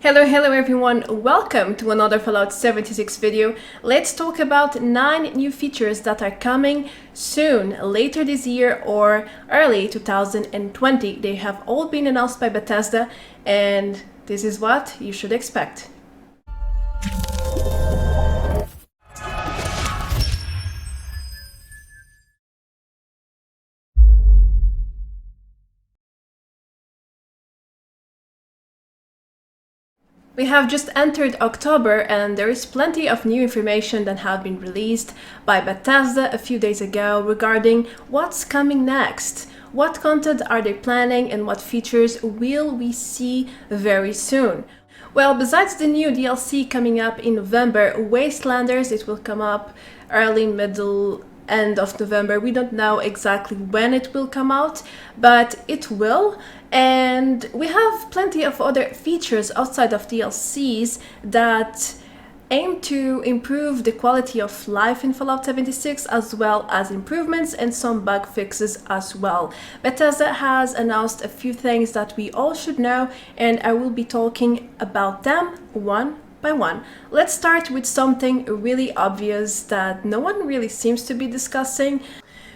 Hello everyone, welcome to another Fallout 76 video. Let's talk about 9 new features that are coming soon, later this year or early 2020. They have all been announced by Bethesda and this is what you should expect. We have just entered October and there is plenty of new information that have been released by Bethesda a few days ago regarding what's coming next. What content are they planning and what features will we see very soon? Well, besides the new DLC coming up in November, Wastelanders, it will come up early, middle, end of November. We don't know exactly when it will come out, but it will. And we have plenty of other features outside of DLCs that aim to improve the quality of life in Fallout 76, as well as improvements and some bug fixes as well. Bethesda has announced a few things that we all should know, and I will be talking about them one by one. Let's start with something really obvious that no one really seems to be discussing,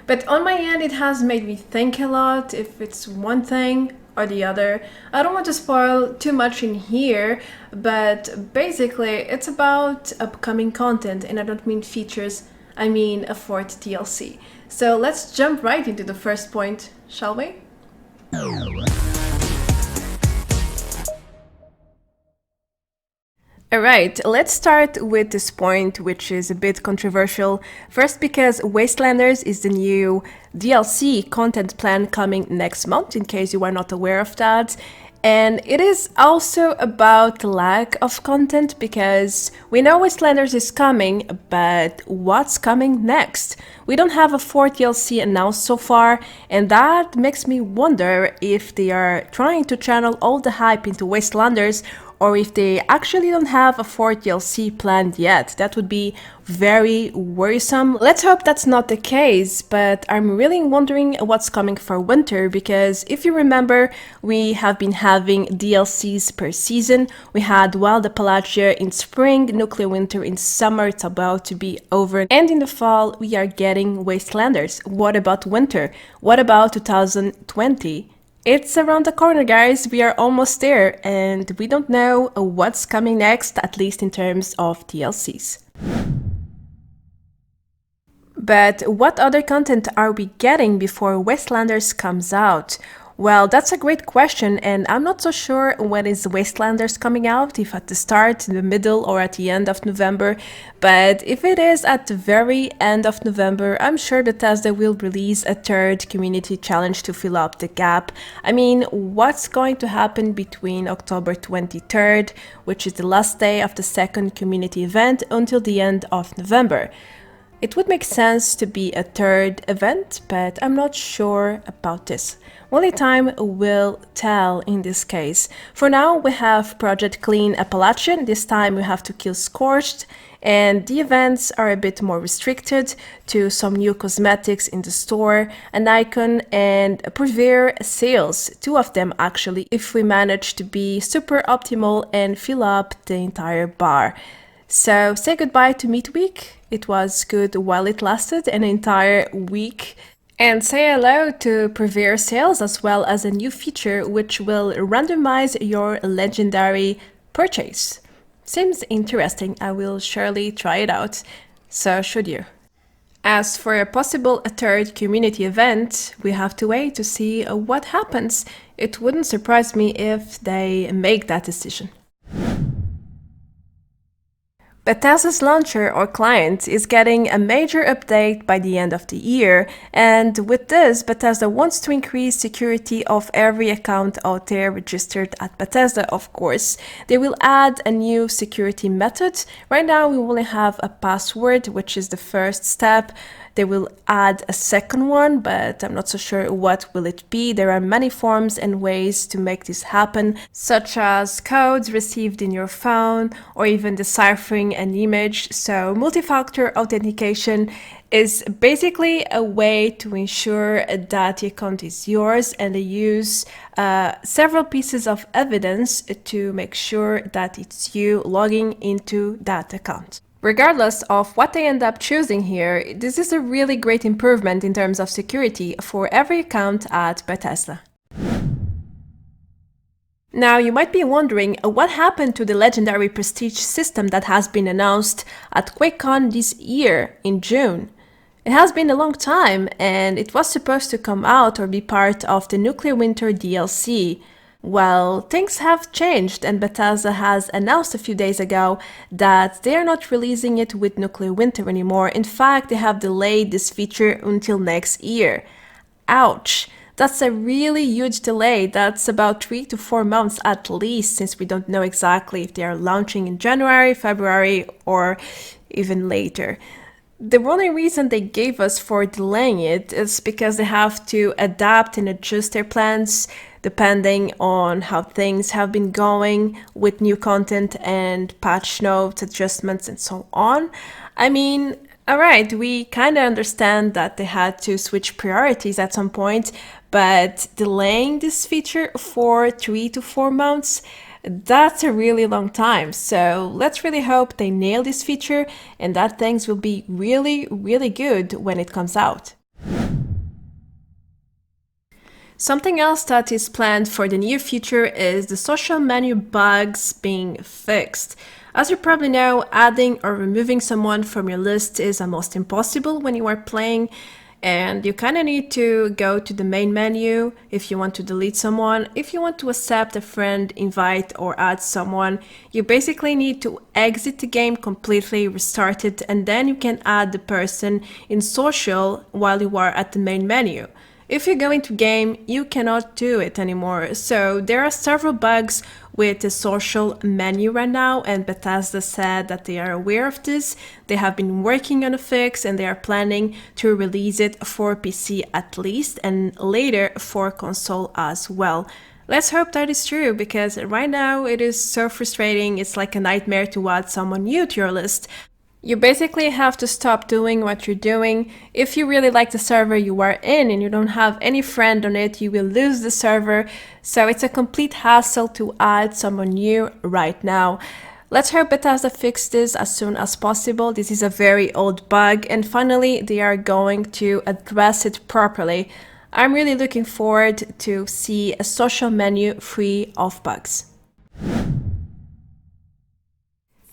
but on my end it has made me think a lot if it's one thing or the other. I don't want to spoil too much in here, but basically it's about upcoming content, and I don't mean features, I mean a fourth DLC. So let's jump right into the first point, shall we? Alright, let's start with this point, which is a bit controversial. First, because Wastelanders is the new DLC content plan coming next month, in case you are not aware of that. And it is also about lack of content, because we know Wastelanders is coming, but what's coming next? We don't have a fourth DLC announced so far, and that makes me wonder if they are trying to channel all the hype into Wastelanders, or if they actually don't have a fourth DLC planned yet. That would be very worrisome. Let's hope that's not the case, but I'm really wondering what's coming for winter, because if you remember, we have been having DLCs per season. We had Wild Appalachia in spring, Nuclear Winter in summer, it's about to be over, and in the fall we are getting Wastelanders. What about winter? What about 2020? It's around the corner, guys. We are almost there, and we don't know what's coming next, at least in terms of DLCs. But what other content are we getting before Wastelanders comes out? Well, that's a great question, and I'm not so sure when is Wastelanders coming out, if at the start, in the middle, or at the end of November. But if it is at the very end of November, I'm sure Bethesda will release a third community challenge to fill up the gap. I mean, what's going to happen between October 23rd, which is the last day of the second community event, until the end of November? It would make sense to be a third event, but I'm not sure about this. Only time will tell in this case. For now, we have Project Clean Appalachian. This time we have to kill Scorched, and the events are a bit more restricted to some new cosmetics in the store, an icon, and Purveyor sales, 2 of them actually, if we manage to be super optimal and fill up the entire bar. So say goodbye to Meat Week. It was good while it lasted, an entire week. And say hello to Purveyor sales, as well as a new feature which will randomize your legendary purchase. Seems interesting. I will surely try it out. So should you. As for a possible third community event, we have to wait to see what happens. It wouldn't surprise me if they make that decision. Bethesda's launcher or client is getting a major update by the end of the year, and with this, Bethesda wants to increase security of every account out there registered at Bethesda, of course. They will add a new security method. Right now we only have a password, which is the first step. they will add a second one, but I'm not so sure what will it be. There are many forms and ways to make this happen, such as codes received in your phone or even deciphering an image. So multi-factor authentication is basically a way to ensure that the account is yours, and they use several pieces of evidence to make sure that it's you logging into that account. Regardless of what they end up choosing here, this is a really great improvement in terms of security for every account at Bethesda. Now, you might be wondering what happened to the legendary prestige system that has been announced at QuakeCon this year in June. It has been a long time, and it was supposed to come out or be part of the Nuclear Winter DLC. Well, things have changed, and Bethesda has announced a few days ago that they are not releasing it with Nuclear Winter anymore. In fact, they have delayed this feature until next year. Ouch! That's a really huge delay. That's about 3 to 4 months at least, since we don't know exactly if they are launching in January, February, or even later. The only reason they gave us for delaying it is because they have to adapt and adjust their plans depending on how things have been going with new content and patch notes, adjustments, and so on. I mean, alright, we kind of understand that they had to switch priorities at some point, but delaying this feature for 3 to 4 months, that's a really long time. So let's really hope they nail this feature and that things will be really, really good when it comes out. Something else that is planned for the near future is the social menu bugs being fixed. As you probably know, adding or removing someone from your list is almost impossible when you are playing, and you kind of need to go to the main menu if you want to delete someone. If you want to accept a friend invite or add someone, you basically need to exit the game completely, restart it, and then you can add the person in social while you are at the main menu. If you go into game, you cannot do it anymore. So there are several bugs with the social menu right now, and Bethesda said that they are aware of this. They have been working on a fix and they are planning to release it for PC at least, and later for console as well. Let's hope that is true, because right now it is so frustrating. It's like a nightmare to add someone new to your list. You basically have to stop doing what you're doing. If you really like the server you are in and you don't have any friend on it, you will lose the server. So it's a complete hassle to add someone new right now. Let's hope Bethesda fixes this as soon as possible. This is a very old bug, and finally they are going to address it properly. I'm really looking forward to see a social menu free of bugs.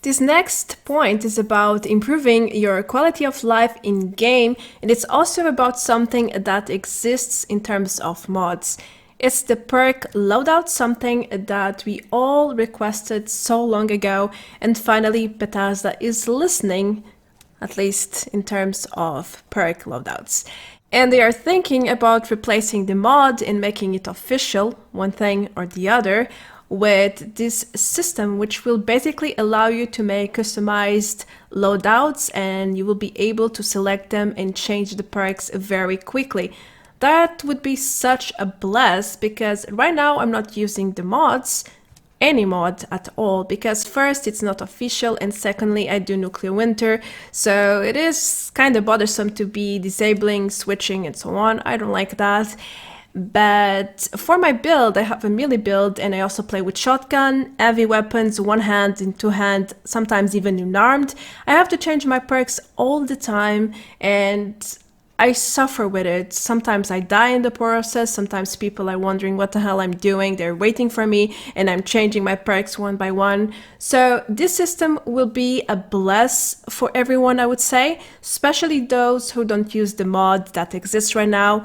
This next point is about improving your quality of life in game, and it's also about something that exists in terms of mods. It's the Perk Loadout, something that we all requested so long ago, and finally Bethesda is listening, at least in terms of Perk Loadouts. And they are thinking about replacing the mod and making it official, one thing or the other, with this system, which will basically allow you to make customized loadouts, and you will be able to select them and change the perks very quickly. That would be such a blast, because right now I'm not using the mods, any mod at all, because first it's not official, and secondly I do Nuclear Winter, so it is kind of bothersome to be disabling, switching and so on. I don't like that. But for my build, I have a melee build, and I also play with shotgun, heavy weapons, one hand and two hand, sometimes even unarmed. I have to change my perks all the time, and I suffer with it. Sometimes I die in the process, sometimes people are wondering what the hell I'm doing, they're waiting for me, and I'm changing my perks one by one. So this system will be a bless for everyone, I would say, especially those who don't use the mod that exists right now.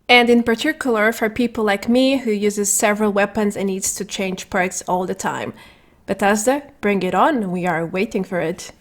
And in particular for people like me who uses several weapons and needs to change perks all the time. Bethesda, bring it on, we are waiting for it.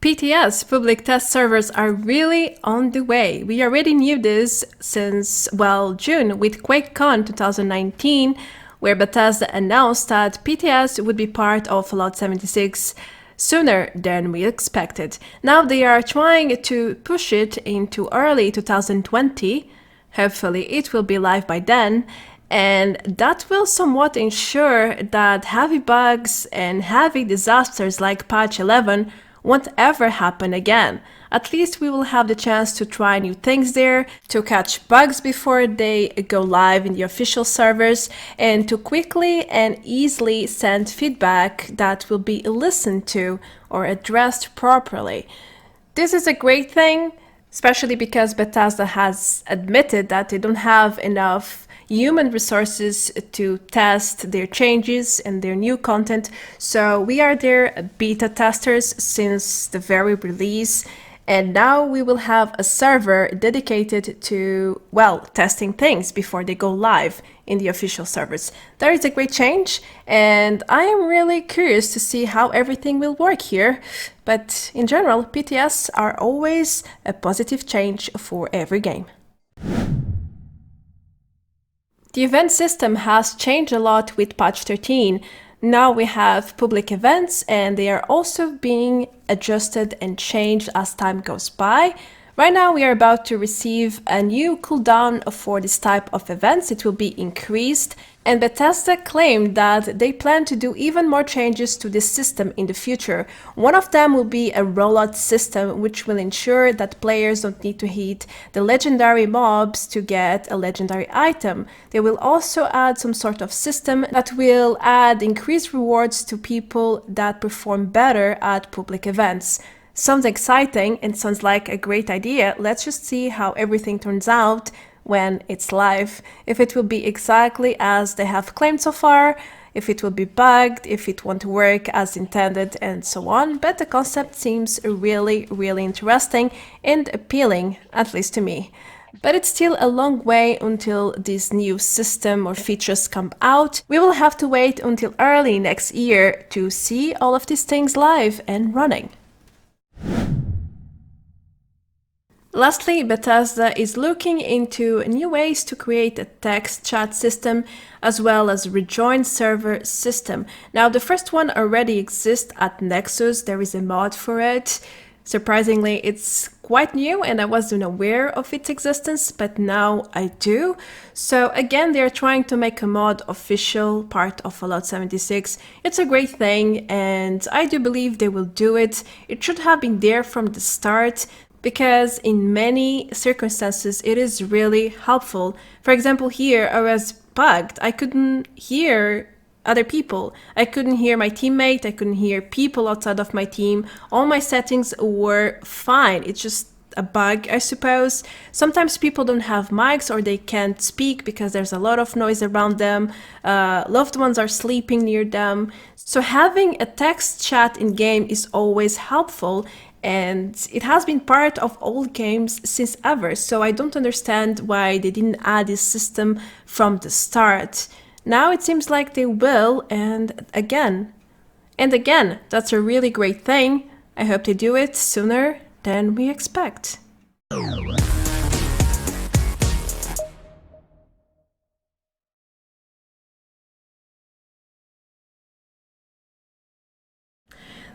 PTS, public test servers, are really on the way. We already knew this since, well, June with QuakeCon 2019, where Bethesda announced that PTS would be part of Fallout 76. sooner than we expected. Now they are trying to push it into early 2020. Hopefully it will be live by then, and that will somewhat ensure that heavy bugs and heavy disasters like patch 11 won't ever happen again. At least we will have the chance to try new things there, to catch bugs before they go live in the official servers, and to quickly and easily send feedback that will be listened to or addressed properly. This is a great thing, especially because Bethesda has admitted that they don't have enough human resources to test their changes and their new content. So we are their beta testers since the very release. And now we will have a server dedicated to, well, testing things before they go live in the official servers. That is a great change, and I am really curious to see how everything will work here. But in general, PTS are always a positive change for every game. The event system has changed a lot with patch 13. Now we have public events, and they are also being adjusted and changed as time goes by. Right now we are about to receive a new cooldown for this type of events. It will be increased, and Bethesda claimed that they plan to do even more changes to this system in the future. One of them will be a rollout system, which will ensure that players don't need to hit the legendary mobs to get a legendary item. They will also add some sort of system that will add increased rewards to people that perform better at public events. Sounds exciting and sounds like a great idea. Let's just see how everything turns out when it's live. If it will be exactly as they have claimed so far, if it will be bugged, if it won't work as intended, and so on. But the concept seems really, really interesting and appealing, at least to me. But it's still a long way until this new system or features come out. We will have to wait until early next year to see all of these things live and running. Lastly, Bethesda is looking into new ways to create a text chat system as well as REJOIN server system. Now, the first one already exists at Nexus. There is a mod for it. Surprisingly, it's quite new and I wasn't aware of its existence, but now I do. So again, they're trying to make a mod official part of Fallout 76. It's a great thing and I do believe they will do it. It should have been there from the start, because in many circumstances it is really helpful. For example, here I was bugged. I couldn't hear other people. I couldn't hear my teammate. I couldn't hear people outside of my team. All my settings were fine. It's just a bug, I suppose. Sometimes people don't have mics or they can't speak because there's a lot of noise around them. Loved ones are sleeping near them. So having a text chat in game is always helpful. And it has been part of all games since ever, so I don't understand why they didn't add this system from the start. Now it seems like they will, and again, that's a really great thing. I hope they do it sooner than we expect.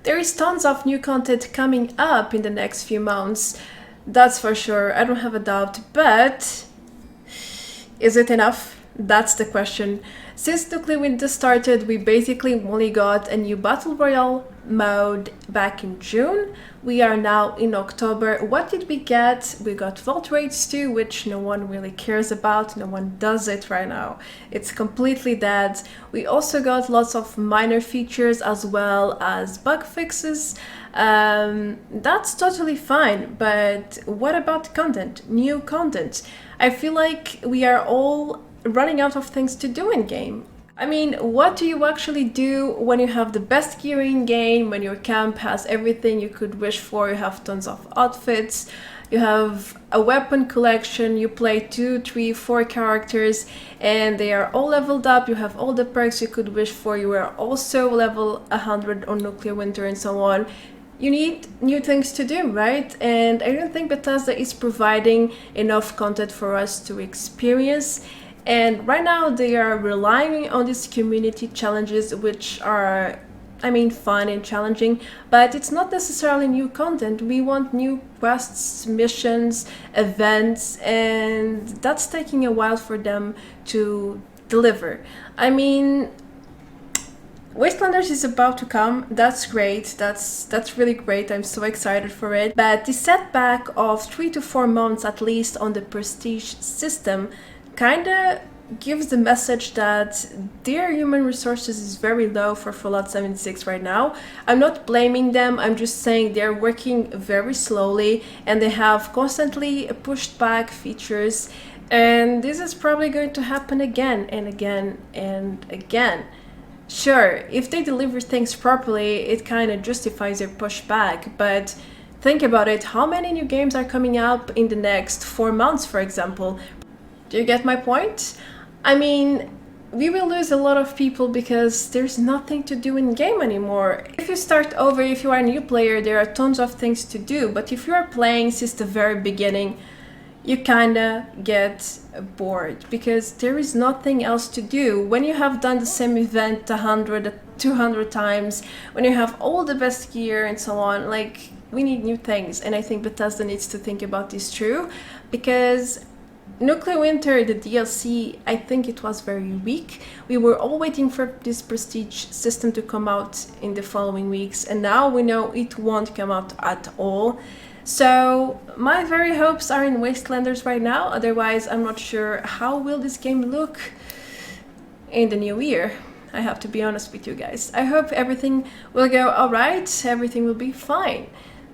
There is tons of new content coming up in the next few months, that's for sure, I don't have a doubt, but is it enough? That's the question. Since Nuclear Winter started, we basically only got a new Battle Royale mode back in June. We are now in October. What did we get? We got Vault Raids 2, which no one really cares about. No one does it right now. It's completely dead. We also got lots of minor features as well as bug fixes. That's totally fine, but what about content? New content? I feel like we are all running out of things to do in game. I mean, what do you actually do when you have the best gear in game, when your camp has everything you could wish for, you have tons of outfits, you have a weapon collection, you play 2, 3, 4 characters and they are all leveled up, you have all the perks you could wish for, you are also level 100 on Nuclear Winter and so on. You need new things to do, right? And I don't think Bethesda is providing enough content for us to experience. And right now they are relying on these community challenges, which are I mean, fun and challenging, but it's not necessarily new content. We want new quests, missions, events, and that's taking a while for them to deliver. I mean, Wastelanders is about to come. That's great. That's really great. I'm so excited for it. But the setback of 3 to 4 months at least on the prestige system kinda gives the message that their human resources is very low for Fallout 76 right now. I'm not blaming them, I'm just saying they're working very slowly and they have constantly pushed back features, and this is probably going to happen again and again and again. Sure, if they deliver things properly, it kind of justifies their pushback, but think about it, how many new games are coming up in the next 4 months, for example? Do you get my point? I mean, we will lose a lot of people because there's nothing to do in game anymore. If you start over, if you are a new player, there are tons of things to do, but if you are playing since the very beginning, you kinda get bored because there is nothing else to do. When you have done the same event 100, 200 times, when you have all the best gear and so on, like, we need new things, and I think Bethesda needs to think about this too, because Nuclear Winter, the DLC, I think it was very weak. We were all waiting for this prestige system to come out in the following weeks, and now we know it won't come out at all. So my very hopes are in Wastelanders right now, otherwise I'm not sure how will this game look in the new year. I have to be honest with you guys. I hope everything will go alright, everything will be fine.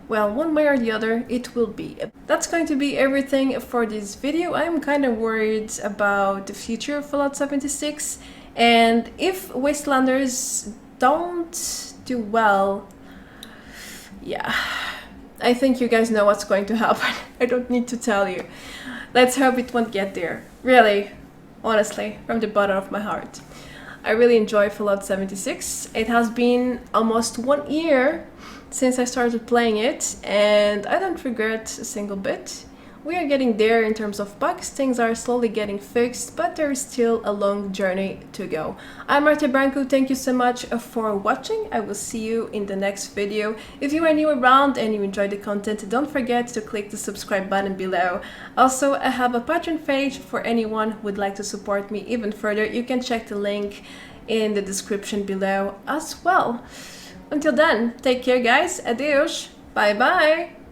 Well, one way or the other, it will be. That's going to be everything for this video. I'm kind of worried about the future of Fallout 76, and if Wastelanders don't do well, yeah, I think you guys know what's going to happen. I don't need to tell you. Let's hope it won't get there. Really, honestly, from the bottom of my heart. I really enjoy Fallout 76. It has been almost 1 year since I started playing it, and I don't regret a single bit. We are getting there in terms of bugs, things are slowly getting fixed, but there is still a long journey to go. I'm Marta Branco, thank you so much for watching. I will see you in the next video. If you are new around and you enjoy the content, don't forget to click the subscribe button below. Also, I have a Patreon page for anyone who would like to support me even further. You can check the link in the description below as well. Until then, take care guys, adios, bye bye!